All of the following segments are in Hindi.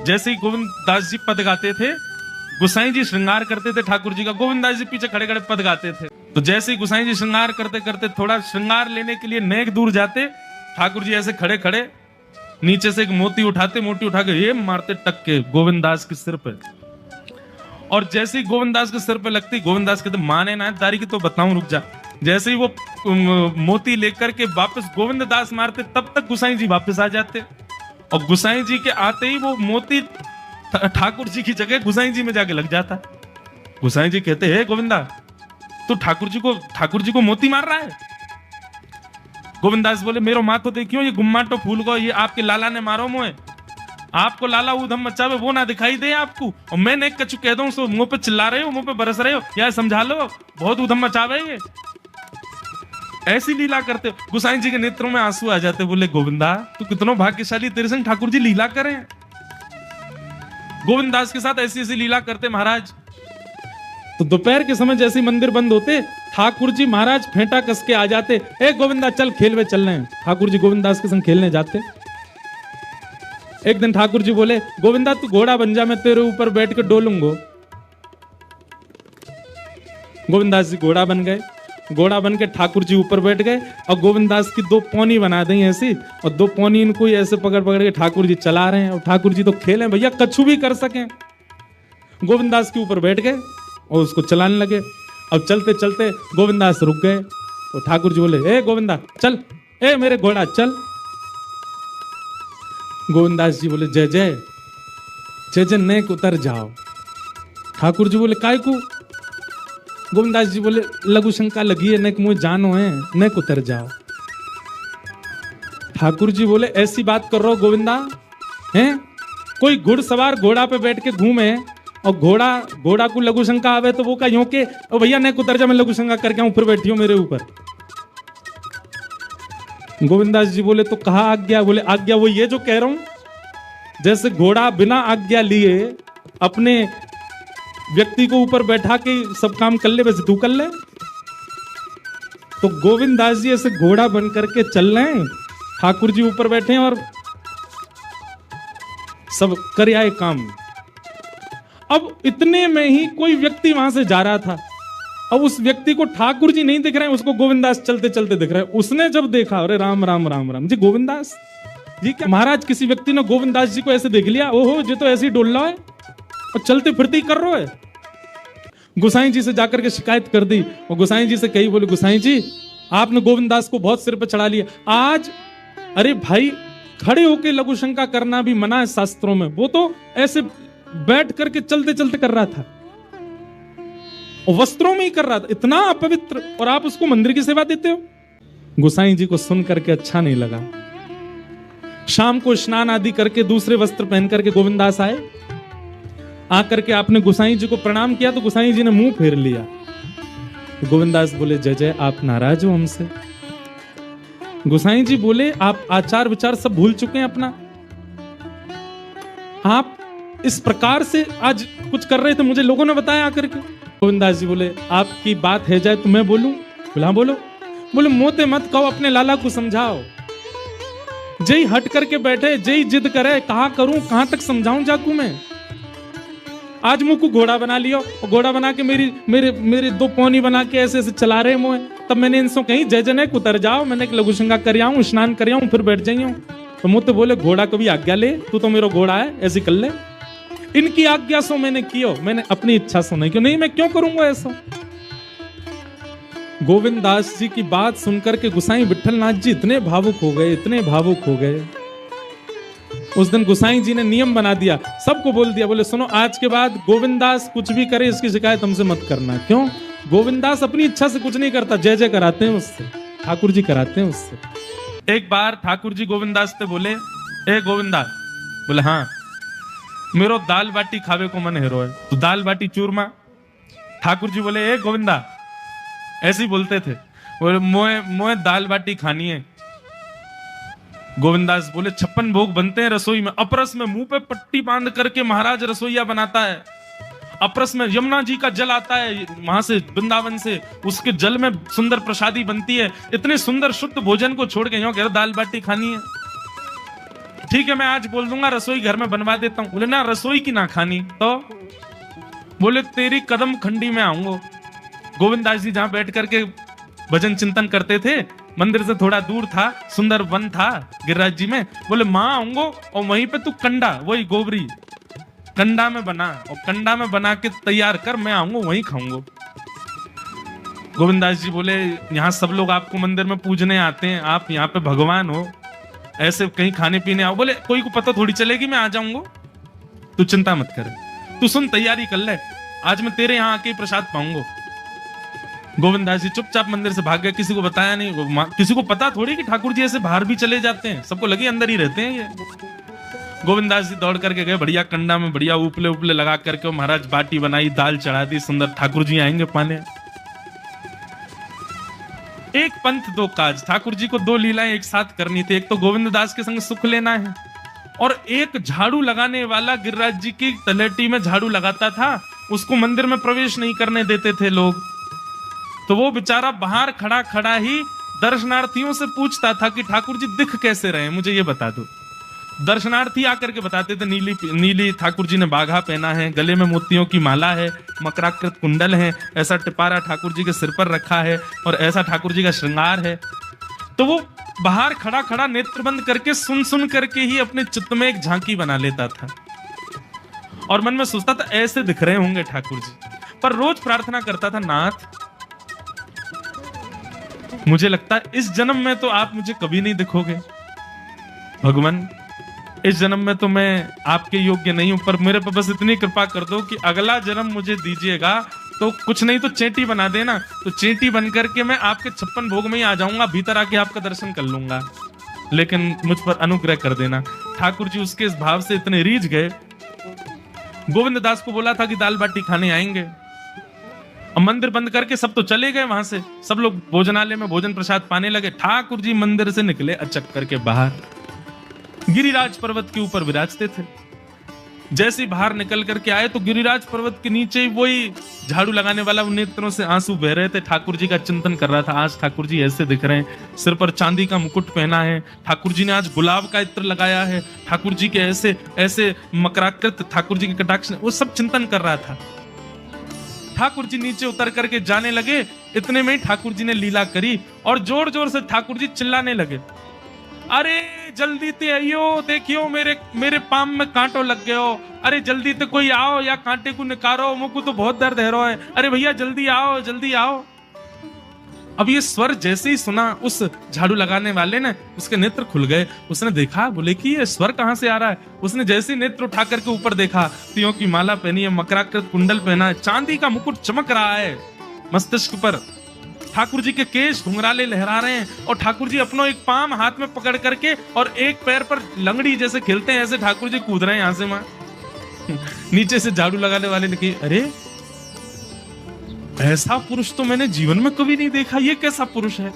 जैसे ही गोविंद दास जी पद गाते थे, गोसाई जी श्रृंगार करते थे ठाकुर जी का, गोविंद दास जी पीछे खड़े खड़े पद गाते थे। तो जैसे ही गोसाई जी श्रृंगार करते करते थोड़ा श्रृंगार लेने के लिए नेक दूर जाते, ठाकुर जी ऐसे खड़े खड़े नीचे से एक मोती उठाते, मोती उठा के ये मारते टक के गोविंद दास के सिर पे। और जैसे ही गोविंद दास के सिर पे लगती, गोविंद दास कहते माने ना तारी की तो बताऊं, रुक जा। जैसे ही वो मोती लेकर के वापस गोविंद दास मारते, तब तक गोसाई जी वापस आ जाते। और गोसाई जी के आते ही वो मोती ठाकुर जी की जगह गोसाई जी में जाके लग जाता। गोसाई जी कहते हे गोविंदा, तू ठाकुर जी को मोती मार रहा है? गोविंद दास बोले मेरो माथो देखियो, ये गुम्माटो फूल को ये आपके लाला ने मारो मोए। आपको लाला उधम मचावे वो ना दिखाई दे आपको, और मैंने एक कछु कह दूं सो मुंह पे चिल्ला रहे हो, मुंह पे बरस रहे हो, यार समझा लो, बहुत उधम मचावे ये। ऐसी लीला करते। गोसाई जी के नेत्रों में आंसू आ जाते, बोले गोविंदा तू कितना भाग्यशाली, तेरे संग ठाकुर जी लीला करें। गोविंद दास के साथ ऐसी ऐसी लीला करते महाराज। तो दोपहर के समय जैसे मंदिर बंद होते, ठाकुर जी महाराज फेंटा कस के आ जाते, ए गोविंदा चल खेलवे चल रहे हैं। ठाकुर जी गोविंद दास के संग खेलने जाते। एक दिन ठाकुर जी बोले गोविंदा तू घोड़ा बन जा, मैं तेरे ऊपर बैठ के डोलूंगो। गोविंद दास जी घोड़ा बन गए। घोड़ा बन के ठाकुर जी ऊपर बैठ गए और गोविंद दास की दो पौनी बना दी ऐसी, और दो पौनी इनको ऐसे पकड़ पकड़ के ठाकुर जी चला रहे हैं। और ठाकुर जी तो खेले भैया, कछु भी कर सके। गोविंद दास के ऊपर बैठ गए और उसको चलाने लगे। अब चलते चलते गोविंद दास रुक गए। तो ठाकुर जी बोले ए गोविंदा चल, ए मेरे घोड़ा चल। गोविंद दास जी बोले जय जय जय जय, नेक उतर जाओ। ठाकुर जी बोले काय को? गोविंद दास जी बोले लघु शंका लगी है, नेक मुझे जानो है, नेक उतर जाओ। ठाकुर जी बोले ऐसी बात कर रहे हो गोविंदा हैं? कोई घुड़सवार घोड़ा पे बैठ के घूमे और घोड़ा को लघु शंका आवे तो वो का यूं के ओ भैया नेक उतर जा, मैं लघु शंका करके आऊं, फिर बैठी हो मेरे ऊपर। गोविंद दास जी बोले तो कहा आज्ञा? बोले आज्ञा वो ये जो कह रहा हूं, जैसे घोड़ा बिना आज्ञा लिए अपने व्यक्ति को ऊपर बैठा के सब काम कर ले, वैसे तू कर ले। तो गोविंद दास जी ऐसे घोड़ा बन करके चल रहे हैं, ठाकुर जी ऊपर बैठे हैं और सब कर आए काम। अब इतने में ही कोई व्यक्ति वहां से जा रहा था। अब उस व्यक्ति को ठाकुर जी नहीं दिख रहे हैं, उसको गोविंद दास चलते चलते दिख रहे हैं। उसने जब देखा, अरे राम राम राम राम जी, गोविंद दास जी क्या महाराज? किसी व्यक्ति ने गोविंद दास जी को ऐसे देख लिया, ओहो जी तो ऐसे ही डोल रहा है और चलते फिरते ही कर रहे है। गोसाई जी से जाकर के शिकायत कर दी और गोसाई जी से कही, बोले गोसाई जी आपने गोविंद दास को बहुत सिर पर चढ़ा लिया आज। अरे भाई खड़े होके लघु शंका करना भी मना है शास्त्रों में, वो तो ऐसे बैठ करके चलते चलते कर रहा था और वस्त्रों में ही कर रहा था, इतना अपवित्र, और आप उसको मंदिर की सेवा देते हो। गोसाई जी को सुन करके अच्छा नहीं लगा। शाम को स्नान आदि करके दूसरे वस्त्र पहन करके गोविंद दास आए। आकर के आपने गोसाई जी को प्रणाम किया तो गोसाई जी ने मुंह फेर लिया। तो गोविंद दास बोले जय जय, आप नाराज हो हमसे? गोसाई जी बोले आप आचार विचार सब भूल चुके हैं अपना, आप इस प्रकार से आज कुछ कर रहे थे, मुझे लोगों ने बताया आकर के। गोविंद दास जी बोले आपकी बात है जाए तो मैं बोलूं? बोला बोलो। बोले मोते मत कहो, अपने लाला को समझाओ। जय हट करके बैठे, जय जिद करे, कहा करूं, कहां तक समझाऊं जाकू मैं? आज मुझ को घोड़ा बना लियो और घोड़ा बना के मेरे दो पौनी बना के ऐसे ऐसे चला रहे मोए। तब मैंने इनसे कहीं जय जय उतर जाओ, मैंने एक लघु शंका कर आऊं, स्नान कर आऊं, फिर बैठ जाइयो। तो मुझे बोले घोड़ा कभी आज्ञा ले, तू तो मेरा घोड़ा है, ऐसे कर ले। इनकी आज्ञा सो मैंने कियो, मैंने अपनी इच्छा सो नहीं क्यों? नहीं मैं क्यों करूंगा ऐसा? गोविंद दास जी की बात सुनकर के गोसाई विठल नाथ जी इतने भावुक हो गए, इतने भावुक हो गए। उस दिन गोसाई जी ने नियम बना दिया, सबको बोल दिया, बोले सुनो आज के बाद गोविंद दास कुछ भी करे इसकी शिकायत हमसे मत करना। क्यों? गोविंद दास अपनी इच्छा से कुछ नहीं करता, जय जय कराते हैं उससे, ठाकुर जी कराते हैं उससे। एक बार ठाकुर जी गोविंद दास से बोले ए गोविंद दास, बोले हाँ मेरो दाल बाटी खावे को मन हेरो है, तो दाल बाटी चूरमा। ठाकुर जी बोले ए गोविंदा, ऐसे ही बोलते थे, बोले मोए दाल बाटी खानी है। गोविंद दास बोले 56 भोग बनते हैं रसोई में, अपरस में मुंह पे पट्टी बांध करके महाराज रसोईया बनाता है। अपरस में यमुना जी का जल आता है वहां से वृंदावन से, उसके जल में सुंदर प्रसादी बनती है। इतने सुंदर शुद्ध भोजन को छोड़ के यूं कह रहे दाल बाटी खानी है। ठीक है मैं आज बोल दूंगा रसोई घर में बनवा देता हूं। बोले ना रसोई की ना खानी तो बोले तेरी कदम खंडी में आऊंगा। गोविंददास जी जहां बैठ करके भजन चिंतन करते थे, मंदिर से थोड़ा दूर था, सुंदर वन था गिरिराज जी में। बोले मां आऊंगो और वहीं पे तू कंडा, वही गोबरी कंडा में बना और कंडा में बना के तैयार कर, मैं आऊंगा वहीं खाऊंगा। गोविंददास जी बोले यहाँ सब लोग आपको मंदिर में पूजने आते हैं, आप यहाँ पे भगवान हो, ऐसे कहीं खाने पीने आओ। बोले कोई को पता थोड़ी चलेगी, मैं आ जाऊंगा, तू चिंता मत कर, तू सुन तैयारी कर ले, आज मैं तेरे यहाँ आके प्रसाद पाऊंगा। गोविंददास जी चुपचाप मंदिर से भाग गए, किसी को बताया नहीं। किसी को पता थोड़ी कि ठाकुर जी ऐसे बाहर भी चले जाते हैं, सबको लगे अंदर ही रहते हैं ये। गोविंददास जी दौड़ करके गए, बढ़िया कंडा में बढ़िया उपले उपले लगा करके महाराज बाटी बनाई, दाल चढ़ा दी, सुंदर ठाकुर जी आएंगे पाने। एक पंथ दो काज, ठाकुर जी को दो लीलाएं एक साथ करनी थी, एक तो गोविंददास के संग सुख लेना है और एक झाड़ू लगाने वाला गिरिराज जी की तलेटी में झाड़ू लगाता था, उसको मंदिर में प्रवेश नहीं करने देते थे लोग। तो वो बेचारा बाहर खड़ा खड़ा ही दर्शनार्थियों से पूछता था कि ठाकुर जी दिख कैसे रहे, मुझे ये बता दो। दर्शनार्थी आकर के बताते थे नीली ठाकुर जी ने बाघा पहना है, गले में मोतियों की माला है, मकराकृत कुंडल है, ऐसा टिपारा ठाकुर जी के सिर पर रखा है और ऐसा ठाकुर जी का श्रृंगार है। तो वो बाहर खड़ा खड़ा नेत्र बंद करके सुन सुन करके ही अपने चित्त में एक झांकी बना लेता था और मन में सोचता था ऐसे दिख रहे होंगे ठाकुर जी। पर रोज प्रार्थना करता था, नाथ मुझे लगता है इस जन्म में तो आप मुझे कभी नहीं दिखोगे, भगवान इस जन्म में तो मैं आपके योग्य नहीं हूं, पर मेरे पर बस इतनी कृपा कर दो कि अगला जन्म मुझे दीजिएगा तो कुछ नहीं तो चेटी बना देना, तो चेटी बन करके मैं आपके 56 भोग में ही आ जाऊंगा, भीतर आके आपका दर्शन कर लूंगा, लेकिन मुझ पर अनुग्रह कर देना। ठाकुर जी उसके इस भाव से इतने रीझ गए। गोविंददास को बोला था कि दाल बाटी खाने आएंगे, अब मंदिर बंद करके सब तो चले गए, वहां से सब लोग भोजनालय में भोजन प्रसाद पाने लगे। ठाकुर जी मंदिर से निकले अचक करके बाहर, गिरिराज पर्वत के ऊपर विराजते थे। जैसे ही बाहर निकल करके आए तो गिरिराज पर्वत के नीचे ही वही झाड़ू लगाने वाला नेत्रों से आंसू बह रहे थे, ठाकुर जी का चिंतन कर रहा था। आज ठाकुर जी ऐसे दिख रहे हैं, सिर पर चांदी का मुकुट पहना है, ठाकुर जी ने आज गुलाब का इत्र लगाया है, ठाकुर जी के ऐसे ऐसे मकराकृत ठाकुर जी के कटाक्ष, वो सब चिंतन कर रहा था। ठाकुर जी नीचे उतर करके जाने लगे, इतने में ही ठाकुर जी ने लीला करी और जोर जोर से ठाकुर जी चिल्लाने लगे, अरे जल्दी ते आइयो, देखियो मेरे पाम में कांटो लग गयो, अरे जल्दी ते कोई आओ या कांटे को निकारो, मुझको तो बहुत दर्द है रहा है, अरे भैया जल्दी आओ जल्दी आओ। अब ये स्वर जैसे ही सुना उस झाड़ू लगाने वाले ने, उसके नेत्र खुल गए, उसने देखा, बोले कि ये स्वर कहां से आ रहा है। उसने जैसे ही नेत्र उठा करके ऊपर देखा, तियों की माला पहनी है, मकराकृत कुंडल पहना है, चांदी का मुकुट चमक रहा है मस्तिष्क पर, ठाकुर जी के केश घुंघराले लहरा रहे हैं और ठाकुर जी अपनो एक पाम हाथ में पकड़ करके और एक पैर पर लंगड़ी जैसे खेलते हैं ऐसे ठाकुर जी कूद रहे हैं यहां से वहां। नीचे से झाड़ू लगाने वाले ने कहा, अरे ऐसा पुरुष तो मैंने जीवन में कभी नहीं देखा, ये कैसा पुरुष है।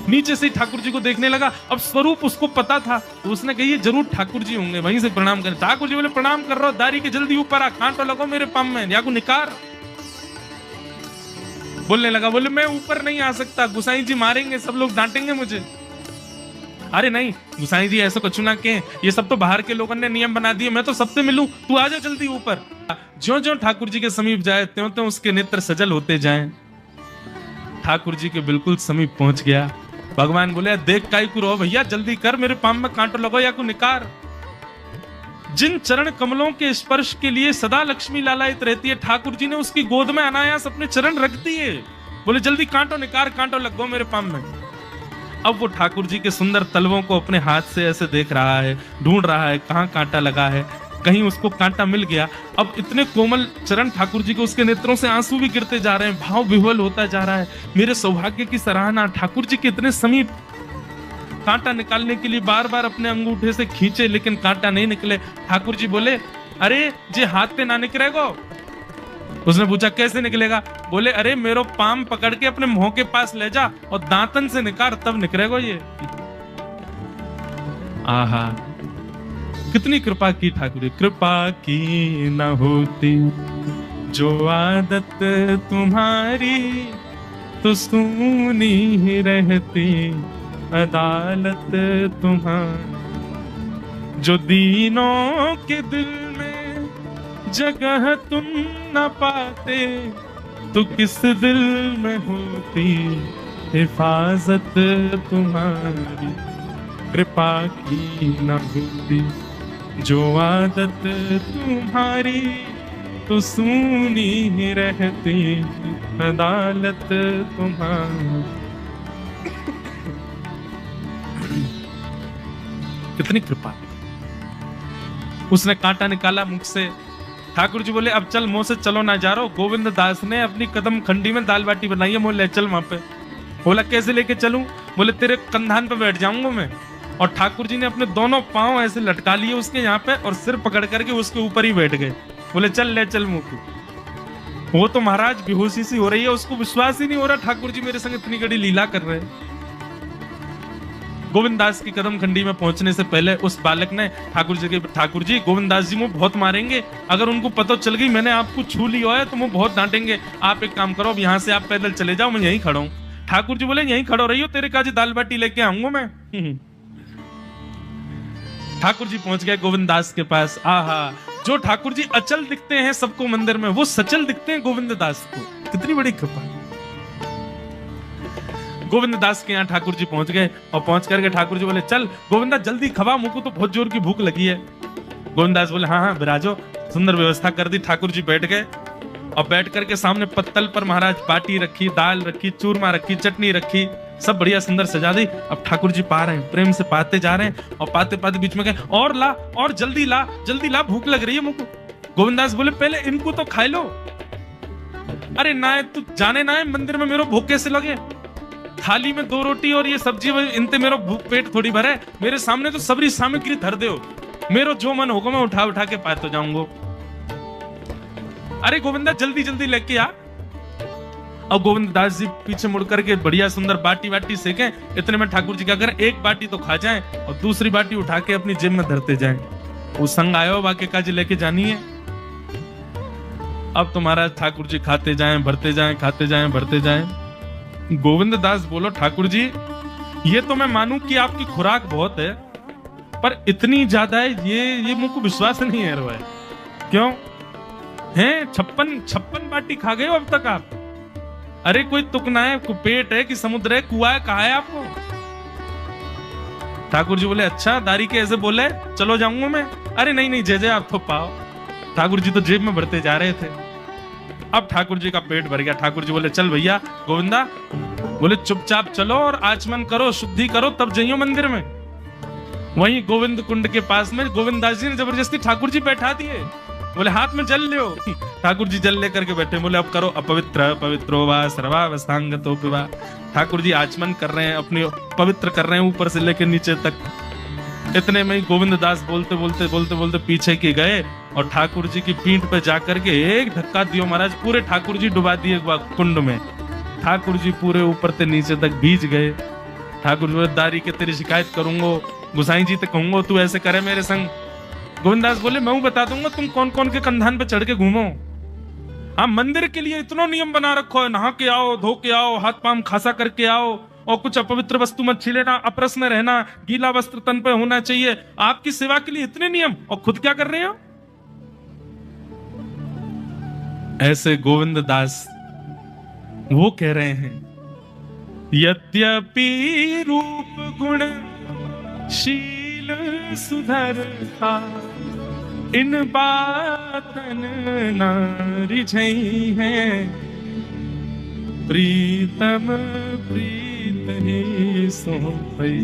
नीचे से ठाकुर जी को देखने लगा, अब स्वरूप उसको पता था, तो उसने कही ये जरूर ठाकुर जी होंगे, वहीं से प्रणाम करें। ठाकुर जी बोले प्रणाम कर रहा हूं, दारी के जल्दी ऊपर आ, कांटो लगो मेरे पाम में, या को निकार। बोलने लगा, बोले मैं ऊपर नहीं आ सकता, गुसाई जी मारेंगे, सब लोग डांटेंगे मुझे। अरे नहीं गुसाई जी ऐसा कुछ ना कहें, ये सब तो बाहर के लोगों ने नियम बना दिए, मैं तो सबसे मिलूं, तू आ जा जल्दी ऊपर। ज्यों ज्यों ठाकुर जी के समीप जाए त्यों त्यों उसके नेत्र सजल होते जाएं। ठाकुर जी के बिल्कुल समीप पहुंच गया। भगवान बोले देख काई को रो भैया, जल्दी कर, मेरे पाम में कांटो लगो या को निकार। जिन चरण कमलों के स्पर्श के लिए सदा लक्ष्मी लालायित रहती है, ठाकुर जी ने उसकी गोद में अनायास अपने चरण रख दिए। बोले जल्दी कांटो निकार, कांटो लग गो मेरे पाम में। अब वो ठाकुर जी के सुंदर तलवों को अपने हाथ से ऐसे देख रहा है, ढूंढ रहा है कहां कांटा लगा है, कहीं उसको कांटा मिल गया। अब इतने कोमल चरण ठाकुर जी के, उसके नेत्रों से आंसू भी गिरते जा रहे हैं, भाव विह्वल होता जा रहा है। मेरे सौभाग्य की सराहना, ठाकुर जी के इतने समीप, कांटा निकालने के लिए बार बार अपने अंगूठे से खींचे लेकिन कांटा नहीं निकले। ठाकुर जी बोले अरे जे हाथ पे ना निकलेगो। उसने पूछा कैसे निकलेगा? बोले अरे मेरो पाम पकड़ के अपने मुंह के पास ले जा और दांतन से निकाल, तब निकलेगो ये। आहा कितनी कृपा की ठाकुर, कृपा की न होती जो आदत तुम्हारी तो सुनी ही रहती अदालत तुम्हारी। जो दीनों के दिल में जगह तुम न पाते, तो किस दिल में होती हिफाजत तुम्हारी, कृपा की न होती जो आदत तुम्हारी, तो सुनी ही रहती अदालत तुम्हारी। कितनी कृपा। उसने कांटा निकाला मुख से। ठाकुर जी बोले अब चल, मुंह से चलो ना जा रहा। गोविंद दास ने अपनी कदम खंडी में दाल बाटी बनाई है, मोले चल वहां पे। बोला कैसे लेके चलूं? बोले तेरे कंधान पे बैठ जाऊंगा मैं। और ठाकुर जी ने अपने दोनों पांव ऐसे लटका लिए उसके यहाँ पे और सिर पकड़ करके उसके ऊपर ही बैठ गए। बोले चल ले चल मुंह। वो तो महाराज बेहोशी सी हो रही है, उसको विश्वास ही नहीं हो रहा ठाकुर जी मेरे संग इतनी बड़ी लीला कर रहे हैं। गोविंद दास की कदम खंडी में पहुंचने से पहले उस बालक ने ठाकुर जी गोविंद दास जी मुझे बहुत मारेंगे, अगर उनको पता चल गई मैंने आपको छू लिया है तो वो बहुत डांटेंगे। आप एक काम करो, अब यहाँ से आप पैदल चले जाओ, मैं यहीं खड़ा हूं। ठाकुर जी बोले यहीं खड़ो रही हो, तेरे काजी दाल बाटी लेके आऊंगा मैं। ठाकुर जी पहुंच गए गोविंद दास के पास। आहा, जो ठाकुर जी अचल दिखते हैं सबको मंदिर में, वो सचल दिखते हैं गोविंद दास को। कितनी बड़ी कृपा। गोविंद दास के यहाँ ठाकुर जी पहुंच गए और पहुंच करके ठाकुर जी बोले चल गोविंदा जल्दी खवा, मुझको तो बहुत जोर की भूख लगी है। गोविंद दास बोले हाँ हाँ विराजो। सुंदर व्यवस्था कर दी। ठाकुर जी बैठ गए और बैठ करके सामने पत्तल पर महाराज बाटी रखी, दाल रखी, चूरमा रखी, चटनी रखी, सब बढ़िया सुंदर सजा दी। अब ठाकुर जी पा रहे हैं, प्रेम से पाते जा रहे हैं और पाते पाते बीच में गए और ला और जल्दी ला, भूख लग रही है मुझको। गोविंद दास बोले पहले इनको तो खाई लो। अरे ना तू जाने ना है मंदिर में मेरे भूख कैसे लगे, थाली में 2 रोटी और ये सब्जी, इनते मेरा भूख पेट थोड़ी भरे। मेरे सामने तो सबरी सामग्री धर दो, मेरो जो मन होगा मैं उठा उठा के पाते जाऊंगा। अरे गोविंदा जल्दी जल्दी लेके आ। अब गोविंद दास जी पीछे मुड़ करके बढ़िया सुंदर बाटी वाटी सेके। इतने में ठाकुर जी क्या करें, एक बाटी तो खा जाएं और दूसरी बाटी उठा के अपनी जेब में धरते जाएं। वो संग आयो बाकी काजी लेके जानी है। अब तुम्हारा ठाकुर जी खाते जाएं, भरते जाएं, खाते जाएं, भरते जाएं। गोविंद दास बोलो ठाकुर जी ये तो मैं मानूं कि आपकी खुराक बहुत है, पर इतनी ज्यादा है ये मुझको विश्वास नहीं है रहा है। क्यों हैं 56 बाटी खा गए हो अब तक आप? अरे कोई तुकना है, पेट है कि समुद्र है, कुआ है, कहा है आपको? ठाकुर जी बोले अच्छा दारी के ऐसे बोले चलो जाऊंगा मैं। अरे नहीं जय जय आप तो पाओ। ठाकुर जी तो जेब में भरते जा रहे थे। अब ठाकुर जी का पेट भर गया। ठाकुर जी बोले चल भैया गोविंदा, बोले चुपचाप चलो और आचमन करो, शुद्धि करो, तब जाइयो मंदिर में। वहीं गोविंद कुंड के पास में गोविंद दास जी ने जबरदस्ती ठाकुर जी बैठा दिए। बोले हाथ में जल लो। ठाकुर जी जल लेकर के बैठे। बोले अब करो अपवित्र पवित्रो वा सर्वावस्थांगतो पिबा। ठाकुर जी आचमन कर रहे हैं, अपने पवित्र कर रहे हैं ऊपर से लेकर नीचे तक। इतने में ही गोविंद दास बोलते बोलते पीछे के गए और ठाकुर जी की पीठ पे जाकर के एक धक्का दियो महाराज, पूरे ठाकुर जी डुबा दिए कुंड में। ठाकुर जी पूरे ऊपर से नीचे तक भीज गए। ठाकुर जी दारी के तेरी शिकायत करूंगो, गुसाई जी तक कहूंगो तू ऐसे करे मेरे संग। गोविंद दास बोले मैं बता दूंगा तुम कौन कौन के कंधान पे चढ़ के घूमो। हाँ मंदिर के लिए इतना नियम बना रखो है, नहा के आओ, धो के आओ, हाथ पांव खासा करके आओ और कुछ अपवित्र वस्तु मत छीलेना, अपरस में रहना, गीला वस्त्र तन पे होना चाहिए। आपकी सेवा के लिए इतने नियम और खुद क्या कर रहे हो? ऐसे गोविंद दास वो कह रहे हैं यद्यपि रूप गुण शील सुधरता, इन बातन न रिझई है, प्रीतम प्रीत ही सोई।